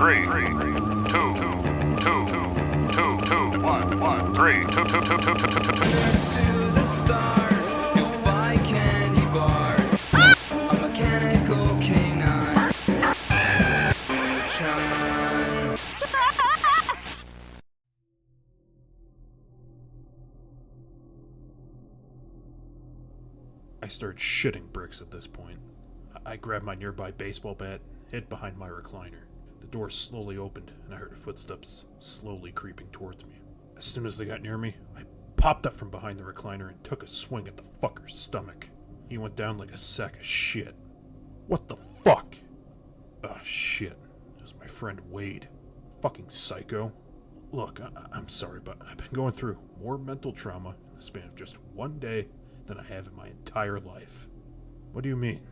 3, 2, 1, 3, 2, 2, 2, 2, 2, 2, 2. To the stars, you'll buy candy bars. A mechanical canine. Neutron. I started shitting bricks at this point. I grabbed my nearby baseball bat, hid behind my recliner. The door slowly opened, and I heard footsteps slowly creeping towards me. As soon as they got near me, I popped up from behind the recliner and took a swing at the fucker's stomach. He went down like a sack of shit. What the fuck? Oh shit. It was my friend Wade. Fucking psycho. Look, I'm sorry, but I've been going through more mental trauma in the span of just one day than I have in my entire life. What do you mean?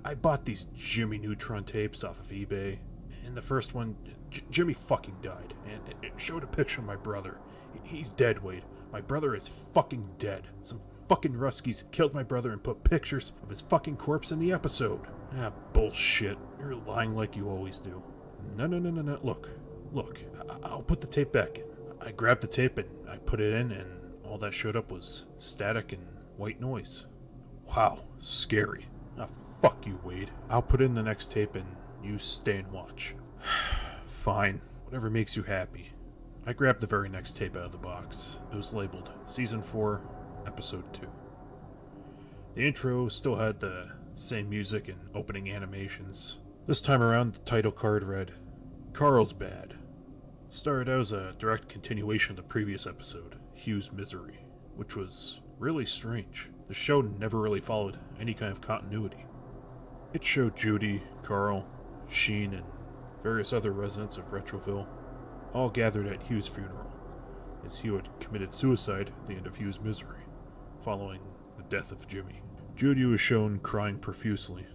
I bought these Jimmy Neutron tapes off of eBay. In the first one, Jimmy fucking died, and it showed a picture of my brother. He's dead, Wade. My brother is fucking dead. Some fucking Ruskies killed my brother and put pictures of his fucking corpse in the episode. Ah, bullshit. You're lying like you always do. No. Look. I'll put the tape back in. I grabbed the tape and I put it in, and all that showed up was static and white noise. Wow, scary. Ah, fuck you, Wade. I'll put in the next tape and you stay and watch. Fine. Whatever makes you happy. I grabbed the very next tape out of the box. It was labeled Season 4, Episode 2. The intro still had the same music and opening animations. This time around, the title card read, Carl's Bad. It started out as a direct continuation of the previous episode, Hugh's Misery, which was really strange. The show never really followed any kind of continuity. It showed Judy, Carl, Sheen, and various other residents of Retroville all gathered at Hugh's funeral, as Hugh had committed suicide at the end of Hugh's Misery, following the death of Jimmy. Judy was shown crying profusely,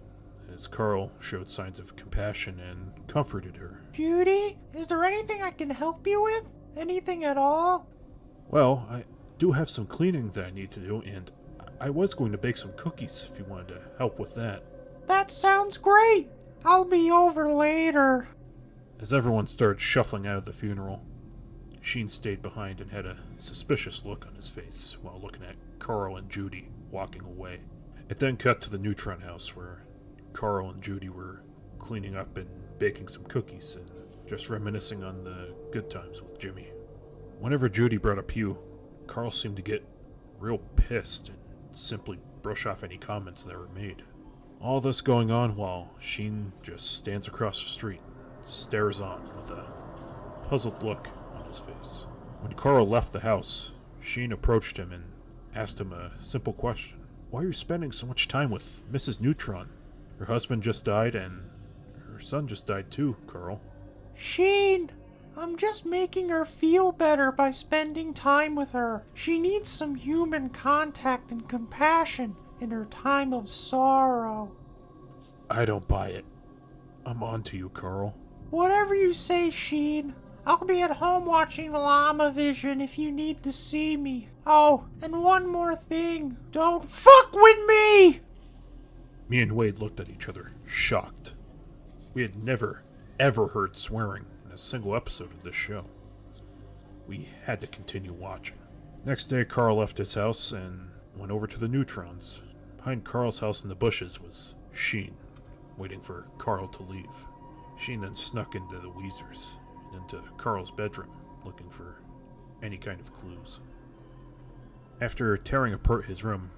as Carl showed signs of compassion and comforted her. Judy, is there anything I can help you with? Anything at all? Well, I do have some cleaning that I need to do, and I was going to bake some cookies if you wanted to help with that. That sounds great. I'll be over later. As everyone started shuffling out of the funeral, Sheen stayed behind and had a suspicious look on his face while looking at Carl and Judy walking away. It then cut to the Neutron house where Carl and Judy were cleaning up and baking some cookies and just reminiscing on the good times with Jimmy. Whenever Judy brought up Hugh, Carl seemed to get real pissed and simply brush off any comments that were made. All this going on while Sheen just stands across the street and stares on with a puzzled look on his face. When Carl left the house, Sheen approached him and asked him a simple question. Why are you spending so much time with Mrs. Neutron? Her husband just died and her son just died too, Carl. Sheen, I'm just making her feel better by spending time with her. She needs some human contact and compassion in her time of sorrow. I don't buy it. I'm on to you, Carl. Whatever you say, Sheen. I'll be at home watching Llama Vision if you need to see me. Oh, and one more thing. Don't fuck with me! Me and Wade looked at each other, shocked. We had never, ever heard swearing in a single episode of this show. We had to continue watching. Next day, Carl left his house and went over to the Neutrons. Behind Carl's house in the bushes was Sheen, waiting for Carl to leave. Sheen then snuck into the Weezers and into Carl's bedroom, looking for any kind of clues. After tearing apart his room,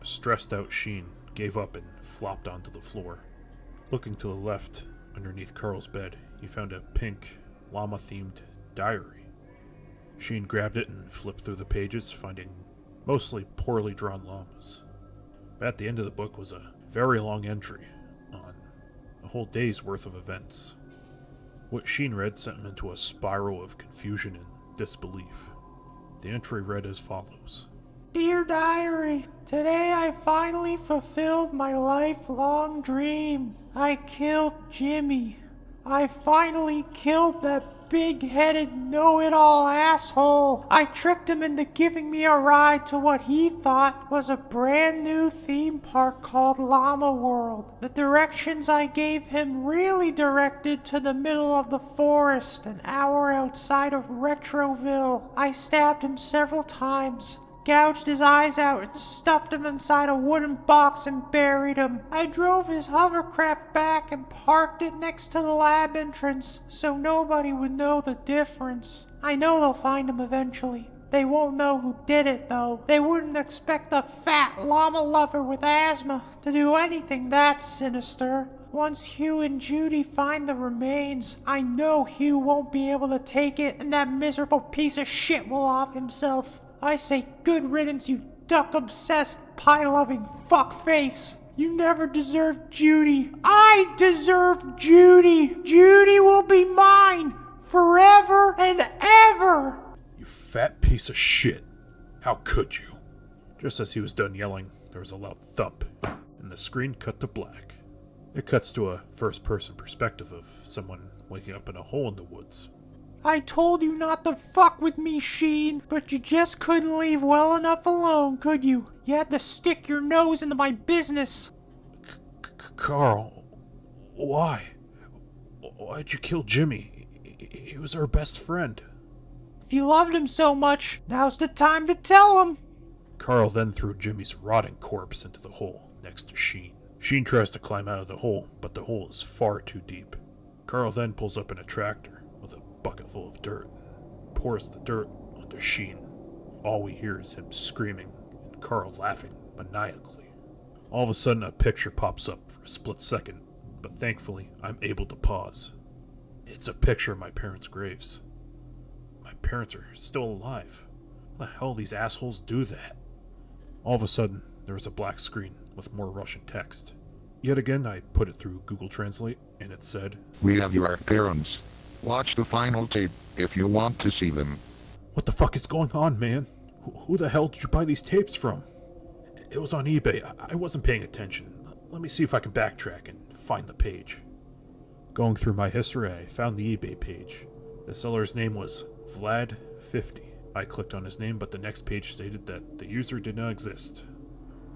a stressed-out Sheen gave up and flopped onto the floor. Looking to the left, underneath Carl's bed, he found a pink, llama-themed diary. Sheen grabbed it and flipped through the pages, finding mostly poorly drawn llamas. But at the end of the book was a very long entry on a whole day's worth of events. What Sheen read sent him into a spiral of confusion and disbelief. The entry read as follows. Dear Diary, today I finally fulfilled my lifelong dream. I killed Jimmy. I finally killed that big-headed, know-it-all asshole. I tricked him into giving me a ride to what he thought was a brand new theme park called Llama World. The directions I gave him really directed to the middle of the forest, an hour outside of Retroville. I stabbed him several times, gouged his eyes out, and stuffed him inside a wooden box and buried him. I drove his hovercraft back and parked it next to the lab entrance so nobody would know the difference. I know they'll find him eventually. They won't know who did it, though. They wouldn't expect a fat llama lover with asthma to do anything that sinister. Once Hugh and Judy find the remains, I know Hugh won't be able to take it, and that miserable piece of shit will off himself. I say good riddance, you duck-obsessed, pie-loving fuckface. You never deserved Judy. I deserve Judy. Judy will be mine forever and ever. You fat piece of shit. How could you? Just as he was done yelling, there was a loud thump, and the screen cut to black. It cuts to a first-person perspective of someone waking up in a hole in the woods. I told you not to fuck with me, Sheen, but you just couldn't leave well enough alone, could you? You had to stick your nose into my business. Carl, why? Why'd you kill Jimmy? He was our best friend. If you loved him so much, now's the time to tell him. Carl then threw Jimmy's rotting corpse into the hole next to Sheen. Sheen tries to climb out of the hole, but the hole is far too deep. Carl then pulls up in a tractor with a bucket full of dirt, pours the dirt onto Sheen. All we hear is him screaming and Carl laughing maniacally. All of a sudden a picture pops up for a split second, but thankfully I'm able to pause. It's a picture of my parents' graves. My parents are still alive. How the hell these assholes do that? All of a sudden there was a black screen with more Russian text. Yet again I put it through Google Translate and it said, "We have your parents. Watch the final tape if you want to see them." What the fuck is going on, man? Who the hell did you buy these tapes from? It was on eBay. I wasn't paying attention. Let me see if I can backtrack and find the page. Going through my history, I found the eBay page. The seller's name was Vlad50. I clicked on his name, but the next page stated that the user did not exist.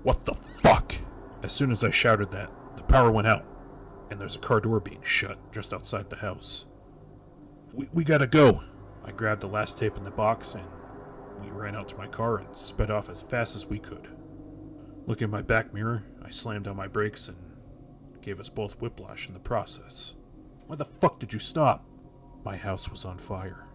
What the fuck? As soon as I shouted that, the power went out, and there's a car door being shut just outside the house. We gotta go. I grabbed the last tape in the box, and we ran out to my car and sped off as fast as we could. Looking in my back mirror, I slammed on my brakes and gave us both whiplash in the process. Why the fuck did you stop? My house was on fire.